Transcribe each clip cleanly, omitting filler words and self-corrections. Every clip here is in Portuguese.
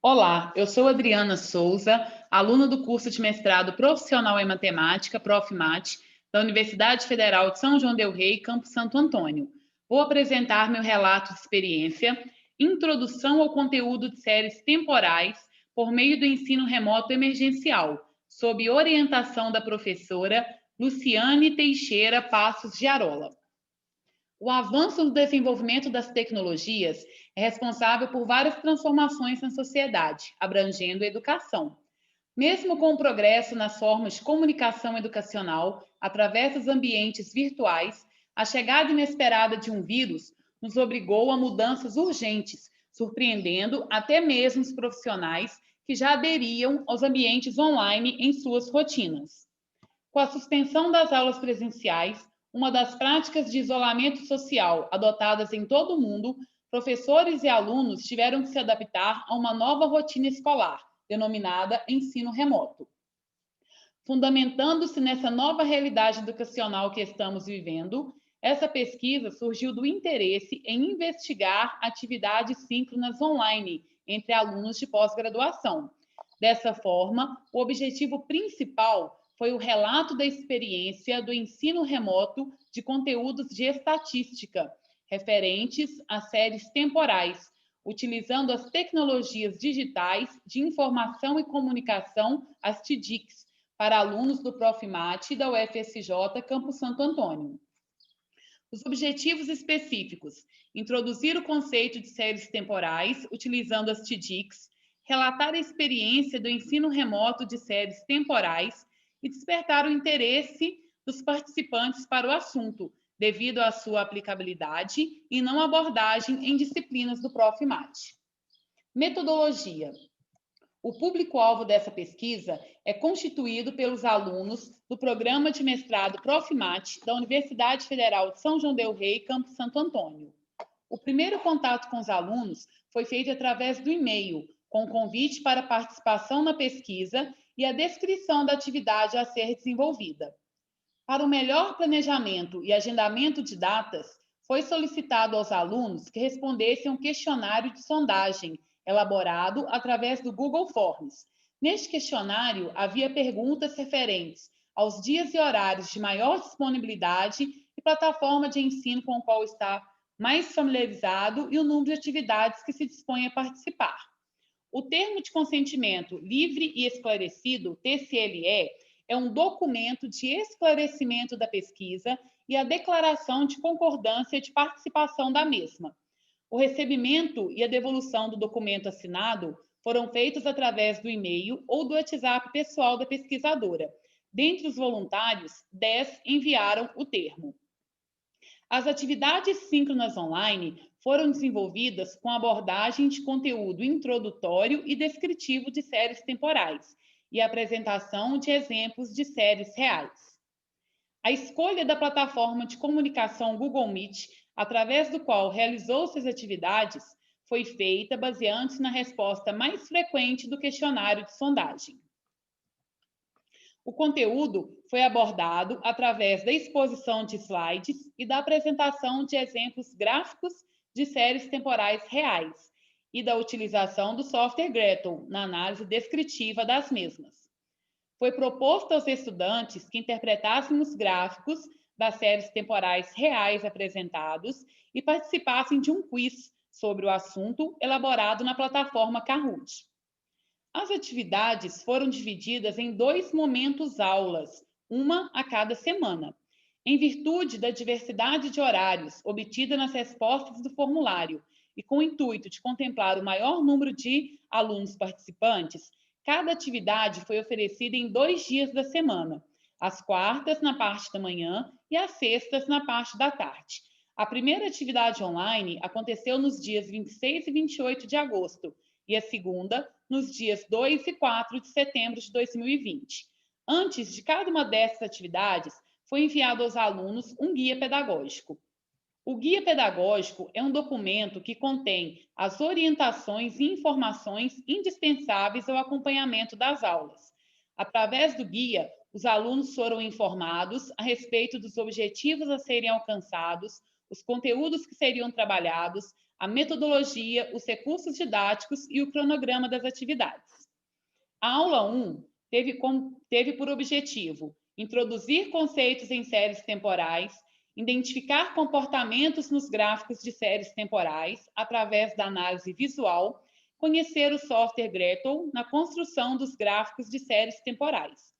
Olá, eu sou Adriana Souza, aluna do curso de mestrado profissional em matemática, ProfMat, da Universidade Federal de São João del Rei, Campo Santo Antônio. Vou apresentar meu relato de experiência, introdução ao conteúdo de séries temporais por meio do ensino remoto emergencial, sob orientação da professora Luciane Teixeira Passos de Arola. O avanço no desenvolvimento das tecnologias é responsável por várias transformações na sociedade, abrangendo a educação. Mesmo com o progresso nas formas de comunicação educacional através dos ambientes virtuais, a chegada inesperada de um vírus nos obrigou a mudanças urgentes, surpreendendo até mesmo os profissionais que já aderiam aos ambientes online em suas rotinas. Com a suspensão das aulas presenciais, uma das práticas de isolamento social adotadas em todo o mundo, professores e alunos tiveram que se adaptar a uma nova rotina escolar, denominada ensino remoto. Fundamentando-se nessa nova realidade educacional que estamos vivendo, essa pesquisa surgiu do interesse em investigar atividades síncronas online entre alunos de pós-graduação. Dessa forma, o objetivo principal foi o relato da experiência do ensino remoto de conteúdos de estatística, referentes a séries temporais, utilizando as tecnologias digitais de informação e comunicação, as TIDICs, para alunos do ProfMat e da UFSJ Campo Santo Antônio. Os objetivos específicos: introduzir o conceito de séries temporais, utilizando as TIDICs, relatar a experiência do ensino remoto de séries temporais e despertar o interesse dos participantes para o assunto, devido à sua aplicabilidade e não abordagem em disciplinas do ProfMat. Metodologia. O público-alvo dessa pesquisa é constituído pelos alunos do Programa de Mestrado ProfMat da Universidade Federal de São João del Rei, Campo Santo Antônio. O primeiro contato com os alunos foi feito através do e-mail, com convite para participação na pesquisa e a descrição da atividade a ser desenvolvida. Para o melhor planejamento e agendamento de datas, foi solicitado aos alunos que respondessem um questionário de sondagem, elaborado através do Google Forms. Neste questionário, havia perguntas referentes aos dias e horários de maior disponibilidade e plataforma de ensino com a qual está mais familiarizado e o número de atividades que se dispõe a participar. O termo de consentimento livre e esclarecido, TCLE, é um documento de esclarecimento da pesquisa e a declaração de concordância de participação da mesma. O recebimento e a devolução do documento assinado foram feitos através do e-mail ou do WhatsApp pessoal da pesquisadora. Dentre os voluntários, 10 enviaram o termo. As atividades síncronas online foram desenvolvidas com abordagem de conteúdo introdutório e descritivo de séries temporais e apresentação de exemplos de séries reais. A escolha da plataforma de comunicação Google Meet, através do qual realizou suas atividades, foi feita baseando-se na resposta mais frequente do questionário de sondagem. O conteúdo foi abordado através da exposição de slides e da apresentação de exemplos gráficos de séries temporais reais e da utilização do software Gretel na análise descritiva das mesmas. Foi proposto aos estudantes que interpretassem os gráficos das séries temporais reais apresentados e participassem de um quiz sobre o assunto elaborado na plataforma Kahoot. As atividades foram divididas em 2 momentos aulas, uma a cada semana. Em virtude da diversidade de horários obtida nas respostas do formulário e com o intuito de contemplar o maior número de alunos participantes, cada atividade foi oferecida em 2 dias da semana, às quartas na parte da manhã e às sextas na parte da tarde. A primeira atividade online aconteceu nos dias 26 e 28 de agosto e a segunda nos dias 2 e 4 de setembro de 2020. Antes de cada uma dessas atividades, foi enviado aos alunos um guia pedagógico. O guia pedagógico é um documento que contém as orientações e informações indispensáveis ao acompanhamento das aulas. Através do guia, os alunos foram informados a respeito dos objetivos a serem alcançados, os conteúdos que seriam trabalhados, a metodologia, os recursos didáticos e o cronograma das atividades. A aula 1 teve por objetivo introduzir conceitos em séries temporais, identificar comportamentos nos gráficos de séries temporais através da análise visual, conhecer o software Gretel na construção dos gráficos de séries temporais.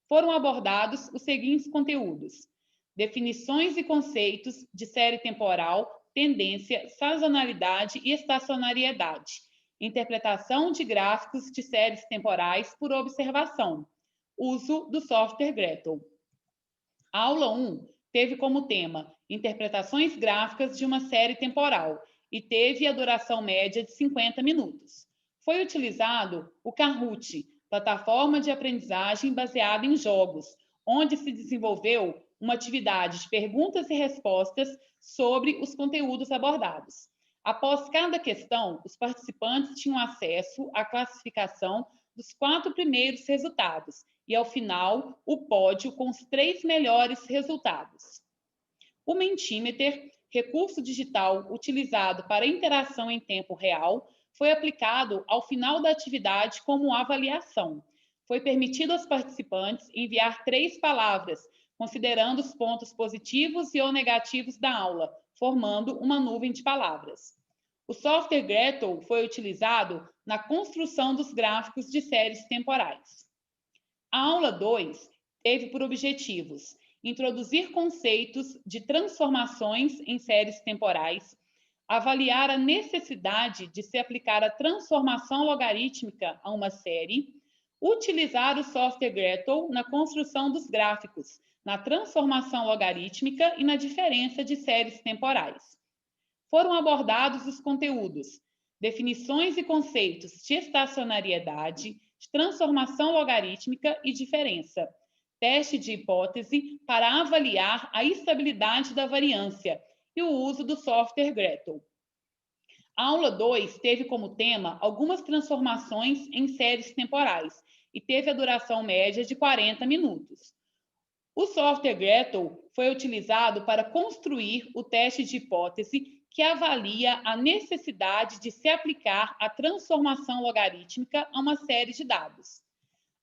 Foram abordados os seguintes conteúdos: definições e conceitos de série temporal, tendência, sazonalidade e estacionariedade, interpretação de gráficos de séries temporais por observação, uso do software Gretel. A aula 1 teve como tema interpretações gráficas de uma série temporal e teve a duração média de 50 minutos. Foi utilizado o Kahoot, plataforma de aprendizagem baseada em jogos, onde se desenvolveu uma atividade de perguntas e respostas sobre os conteúdos abordados. Após cada questão, os participantes tinham acesso à classificação dos 4 primeiros resultados e, ao final, o pódio com os 3 melhores resultados. O Mentimeter, recurso digital utilizado para interação em tempo real, foi aplicado ao final da atividade como avaliação. Foi permitido aos participantes enviar 3 palavras, considerando os pontos positivos e ou negativos da aula, formando uma nuvem de palavras. O software Gretel foi utilizado na construção dos gráficos de séries temporais. A aula 2 teve por objetivos introduzir conceitos de transformações em séries temporais, avaliar a necessidade de se aplicar a transformação logarítmica a uma série, utilizar o software Gretel na construção dos gráficos, na transformação logarítmica e na diferença de séries temporais. Foram abordados os conteúdos: definições e conceitos de estacionariedade, de transformação logarítmica e diferença, teste de hipótese para avaliar a estabilidade da variância e o uso do software Gretel. A aula 2 teve como tema algumas transformações em séries temporais e teve a duração média de 40 minutos. O software Gretel foi utilizado para construir o teste de hipótese que avalia a necessidade de se aplicar a transformação logarítmica a uma série de dados.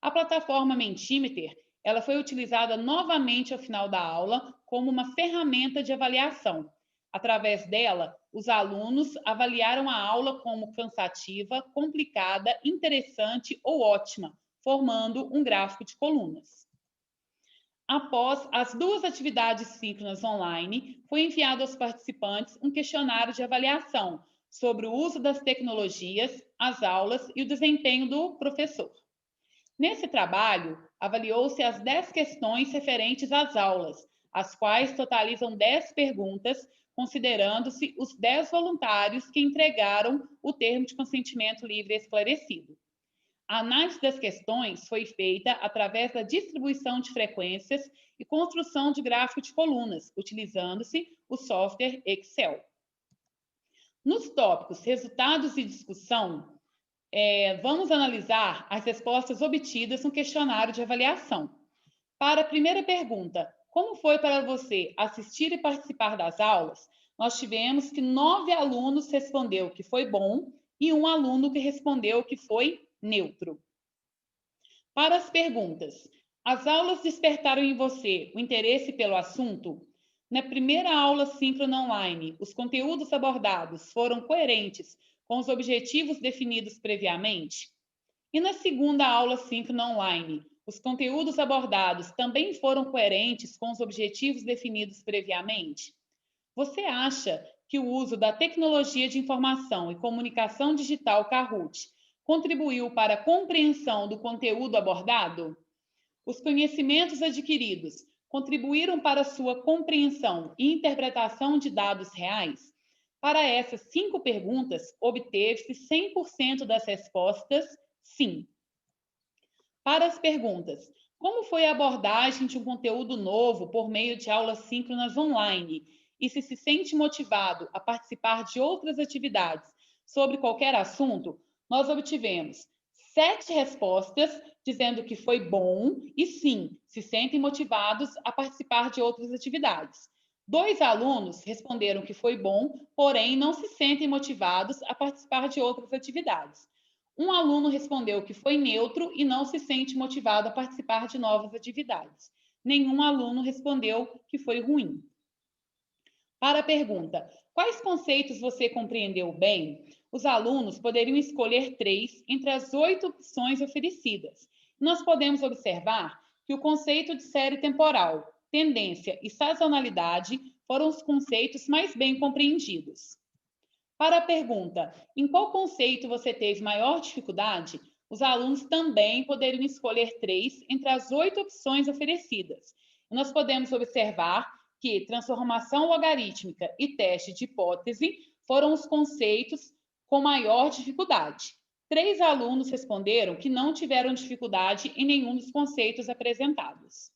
A plataforma Mentimeter, ela foi utilizada novamente ao final da aula como uma ferramenta de avaliação. Através dela, os alunos avaliaram a aula como cansativa, complicada, interessante ou ótima, formando um gráfico de colunas. Após as 2 atividades síncronas online, foi enviado aos participantes um questionário de avaliação sobre o uso das tecnologias, as aulas e o desempenho do professor. Nesse trabalho, avaliou-se as 10 questões referentes às aulas, as quais totalizam 10 perguntas, considerando-se os 10 voluntários que entregaram o termo de consentimento livre e esclarecido. A análise das questões foi feita através da distribuição de frequências e construção de gráfico de colunas, utilizando-se o software Excel. Nos tópicos resultados e discussão, vamos analisar as respostas obtidas no questionário de avaliação. Para a primeira pergunta, como foi para você assistir e participar das aulas? Nós tivemos que 9 alunos respondeu que foi bom e 1 aluno que respondeu que foi neutro. Para as perguntas, as aulas despertaram em você o interesse pelo assunto? Na primeira aula síncrona online, os conteúdos abordados foram coerentes com os objetivos definidos previamente? E na segunda aula síncrona online, os conteúdos abordados também foram coerentes com os objetivos definidos previamente? Você acha que o uso da tecnologia de informação e comunicação digital Kahoot contribuiu para a compreensão do conteúdo abordado? Os conhecimentos adquiridos contribuíram para sua compreensão e interpretação de dados reais? Para essas 5 perguntas, obteve-se 100% das respostas sim. Para as perguntas, como foi a abordagem de um conteúdo novo por meio de aulas síncronas online? E se sente motivado a participar de outras atividades sobre qualquer assunto? Nós obtivemos 7 respostas dizendo que foi bom e sim, se sentem motivados a participar de outras atividades. 2 alunos responderam que foi bom, porém não se sentem motivados a participar de outras atividades. Um aluno respondeu que foi neutro e não se sente motivado a participar de novas atividades. Nenhum aluno respondeu que foi ruim. Para a pergunta, quais conceitos você compreendeu bem? Os alunos poderiam escolher 3 entre as 8 opções oferecidas. Nós podemos observar que o conceito de série temporal, tendência e sazonalidade foram os conceitos mais bem compreendidos. Para a pergunta, em qual conceito você teve maior dificuldade? Os alunos também poderiam escolher 3 entre as 8 opções oferecidas. Nós podemos observar que transformação logarítmica e teste de hipótese foram os conceitos com maior dificuldade. 3 alunos responderam que não tiveram dificuldade em nenhum dos conceitos apresentados.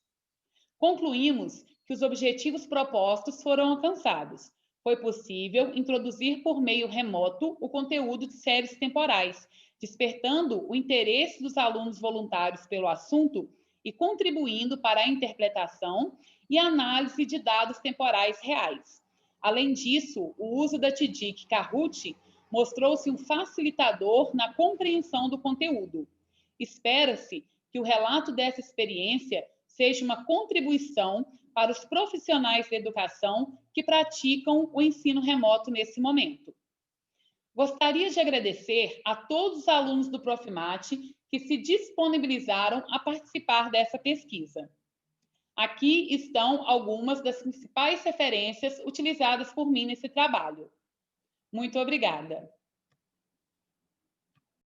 Concluímos que os objetivos propostos foram alcançados. Foi possível introduzir por meio remoto o conteúdo de séries temporais, despertando o interesse dos alunos voluntários pelo assunto e contribuindo para a interpretação e análise de dados temporais reais. Além disso, o uso da TDIC Kahoot mostrou-se um facilitador na compreensão do conteúdo. Espera-se que o relato dessa experiência seja uma contribuição para os profissionais da educação que praticam o ensino remoto nesse momento. Gostaria de agradecer a todos os alunos do Profimate que se disponibilizaram a participar dessa pesquisa. Aqui estão algumas das principais referências utilizadas por mim nesse trabalho. Muito obrigada.